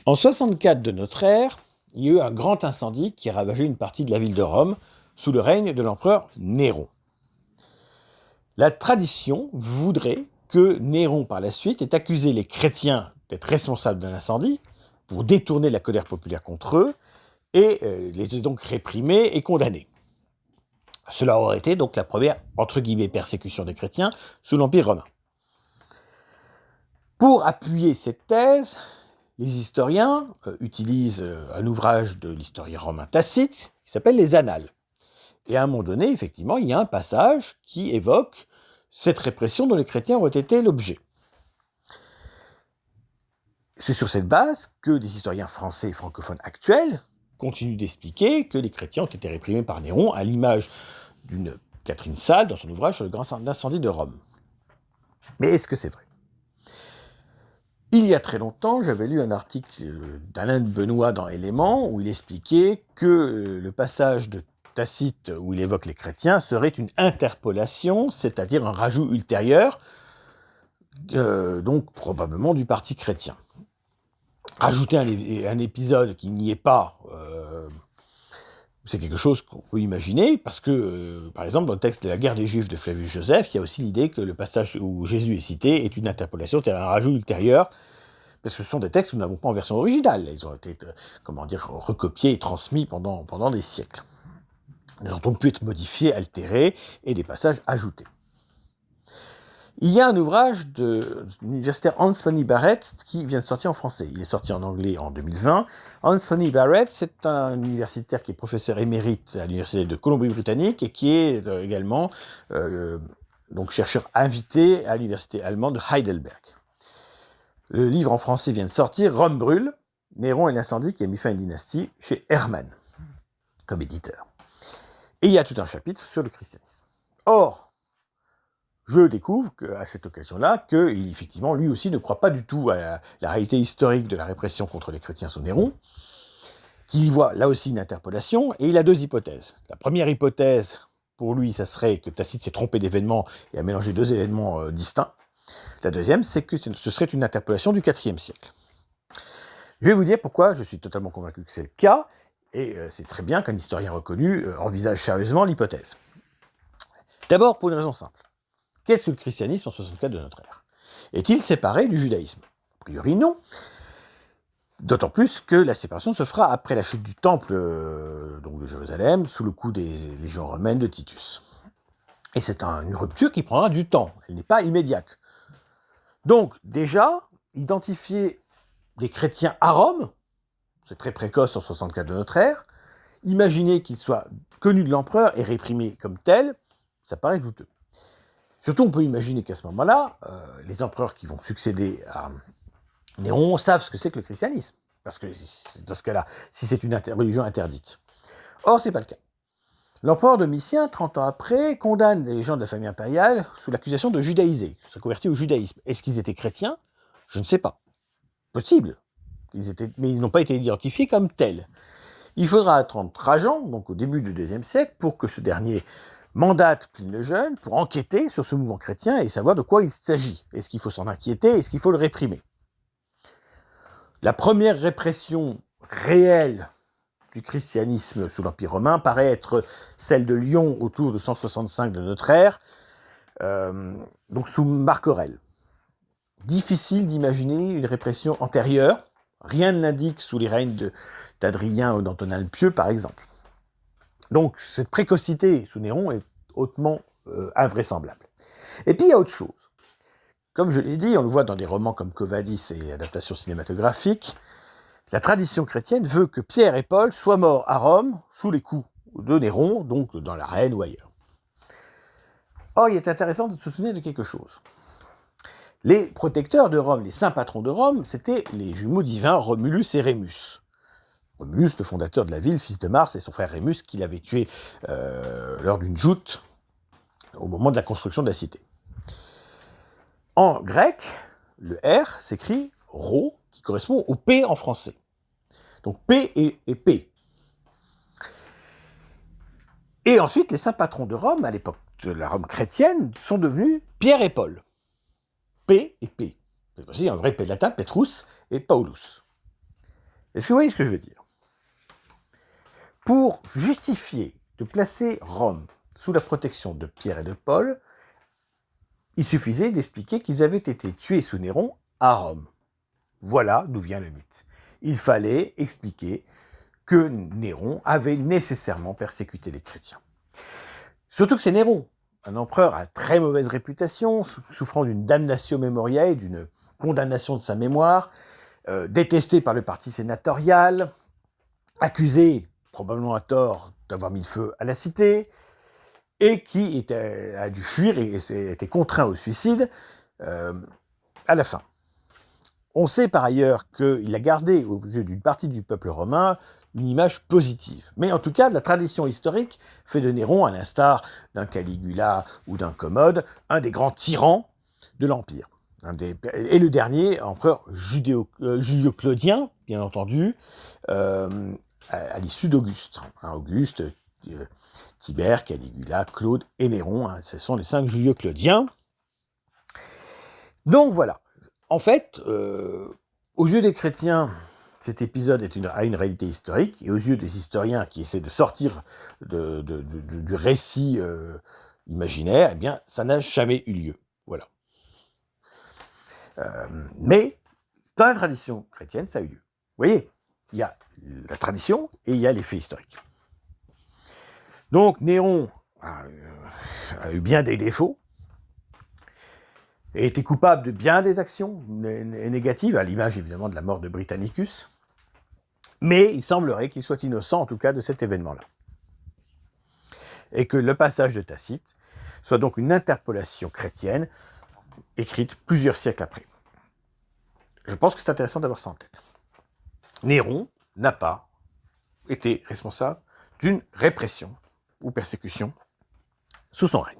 En 64 de notre ère, il y a eu un grand incendie qui a ravagé une partie de la ville de Rome sous le règne de l'empereur Néron. La tradition voudrait que Néron, par la suite, ait accusé les chrétiens d'être responsables de l'incendie pour détourner la colère populaire contre eux et les ait donc réprimés et condamnés. Cela aurait été donc la première, entre guillemets, persécution des chrétiens sous l'Empire romain. Pour appuyer cette thèse, les historiens utilisent un ouvrage de l'historien romain Tacite qui s'appelle les Annales. Et à un moment donné, effectivement, il y a un passage qui évoque cette répression dont les chrétiens ont été l'objet. C'est sur cette base que des historiens français et francophones actuels continuent d'expliquer que les chrétiens ont été réprimés par Néron, à l'image d'une Catherine Sade dans son ouvrage sur le grand incendie de Rome. Mais est-ce que c'est vrai ? Il y a très longtemps, j'avais lu un article d'Alain de Benoît dans Éléments où il expliquait que le passage de Tacite où il évoque les chrétiens serait une interpolation, c'est-à-dire un rajout ultérieur, donc probablement du parti chrétien. Rajouter un épisode qui n'y est pas, c'est quelque chose qu'on peut imaginer, parce que, par exemple, dans le texte de la guerre des Juifs de Flavius Joseph, il y a aussi l'idée que le passage où Jésus est cité est une interpolation, c'est-à-dire un rajout ultérieur, parce que ce sont des textes que nous n'avons pas en version originale. Ils ont été, recopiés et transmis pendant des siècles. Ils ont donc pu être modifiés, altérés, et des passages ajoutés. Il y a un ouvrage de l'universitaire Anthony Barrett qui vient de sortir en français. Il est sorti en anglais en 2020. Anthony Barrett, c'est un universitaire qui est professeur émérite à l'université de Colombie-Britannique et qui est également donc chercheur invité à l'université allemande de Heidelberg. Le livre en français vient de sortir, Rome brûle, Néron et l'incendie qui a mis fin à une dynastie, chez Hermann, comme éditeur. Et il y a tout un chapitre sur le christianisme. Or, je découvre à cette occasion-là qu'il, effectivement, lui aussi ne croit pas du tout à la réalité historique de la répression contre les chrétiens sous Néron, qu'il y voit là aussi une interpolation, et il a deux hypothèses. La première hypothèse, pour lui, ça serait que Tacite s'est trompé d'événements et a mélangé deux événements distincts. La deuxième, c'est que ce serait une interpolation du IVe siècle. Je vais vous dire pourquoi je suis totalement convaincu que c'est le cas, et c'est très bien qu'un historien reconnu envisage sérieusement l'hypothèse. D'abord, pour une raison simple. Qu'est-ce que le christianisme en 64 de notre ère ? Est-il séparé du judaïsme ? A priori, non. D'autant plus que la séparation se fera après la chute du temple donc de Jérusalem, sous le coup des légions romaines de Titus. Et c'est une rupture qui prendra du temps, elle n'est pas immédiate. Donc, déjà, identifier les chrétiens à Rome, c'est très précoce en 64 de notre ère, imaginer qu'ils soient connus de l'empereur et réprimés comme tels, ça paraît douteux. Surtout, on peut imaginer qu'à ce moment-là, les empereurs qui vont succéder à Néron savent ce que c'est que le christianisme. Parce que dans ce cas-là, si c'est une religion interdite. Or, ce n'est pas le cas. L'empereur Domitien, 30 ans après, condamne les gens de la famille impériale sous l'accusation de judaïser, se convertir au judaïsme. Est-ce qu'ils étaient chrétiens ? Je ne sais pas. Possible. Mais ils n'ont pas été identifiés comme tels. Il faudra attendre Trajan, donc au début du IIe siècle, pour que ce dernier mandate Pline le Jeune pour enquêter sur ce mouvement chrétien et savoir de quoi il s'agit. Est-ce qu'il faut s'en inquiéter ? Est-ce qu'il faut le réprimer ? La première répression réelle du christianisme sous l'Empire romain paraît être celle de Lyon autour de 165 de notre ère, donc sous Marc Aurèle. Difficile d'imaginer une répression antérieure. Rien ne l'indique sous les règnes d'Adrien ou d'Antonin le Pieux, par exemple. Donc, cette précocité sous Néron est hautement invraisemblable. Et puis, il y a autre chose. Comme je l'ai dit, on le voit dans des romans comme Quo Vadis et adaptations cinématographiques, la tradition chrétienne veut que Pierre et Paul soient morts à Rome sous les coups de Néron, donc dans l'arène ou ailleurs. Or, il est intéressant de se souvenir de quelque chose. Les protecteurs de Rome, les saints patrons de Rome, c'étaient les jumeaux divins Romulus et Rémus. Romulus, le fondateur de la ville, fils de Mars, et son frère Rémus, qu'il avait tué lors d'une joute au moment de la construction de la cité. En grec, le R s'écrit Rho, qui correspond au P en français. Donc P et P. Et ensuite, les saints patrons de Rome, à l'époque de la Rome chrétienne, sont devenus Pierre et Paul. P et P. C'est aussi un vrai P latin, Petrus et Paulus. Est-ce que vous voyez ce que je veux dire? Pour justifier de placer Rome sous la protection de Pierre et de Paul, il suffisait d'expliquer qu'ils avaient été tués sous Néron à Rome. Voilà d'où vient le mythe. Il fallait expliquer que Néron avait nécessairement persécuté les chrétiens. Surtout que c'est Néron, un empereur à très mauvaise réputation, souffrant d'une damnatio memoriae, d'une condamnation de sa mémoire, détesté par le parti sénatorial, accusé, probablement à tort, d'avoir mis le feu à la cité, et qui a dû fuir et était contraint au suicide à la fin. On sait par ailleurs qu'il a gardé aux yeux d'une partie du peuple romain une image positive. Mais en tout cas, la tradition historique fait de Néron, à l'instar d'un Caligula ou d'un Commode, un des grands tyrans de l'Empire. Et le dernier empereur julio-claudien, bien entendu, à l'issue d'Auguste. Auguste, Tibère, Caligula, Claude et Néron, ce sont les 5 julio-claudiens. Donc voilà. En fait, aux yeux des chrétiens, cet épisode a une réalité historique, et aux yeux des historiens qui essaient de sortir du récit imaginaire, eh bien, ça n'a jamais eu lieu. Voilà. Mais dans la tradition chrétienne, ça a eu lieu. Vous voyez, il y a la tradition et il y a les faits historiques. Donc Néron a eu bien des défauts, et était coupable de bien des actions négatives, à l'image évidemment de la mort de Britannicus, mais il semblerait qu'il soit innocent en tout cas de cet événement-là. Et que le passage de Tacite soit donc une interpolation chrétienne écrite plusieurs siècles après. Je pense que c'est intéressant d'avoir ça en tête. Néron n'a pas été responsable d'une répression ou persécution sous son règne.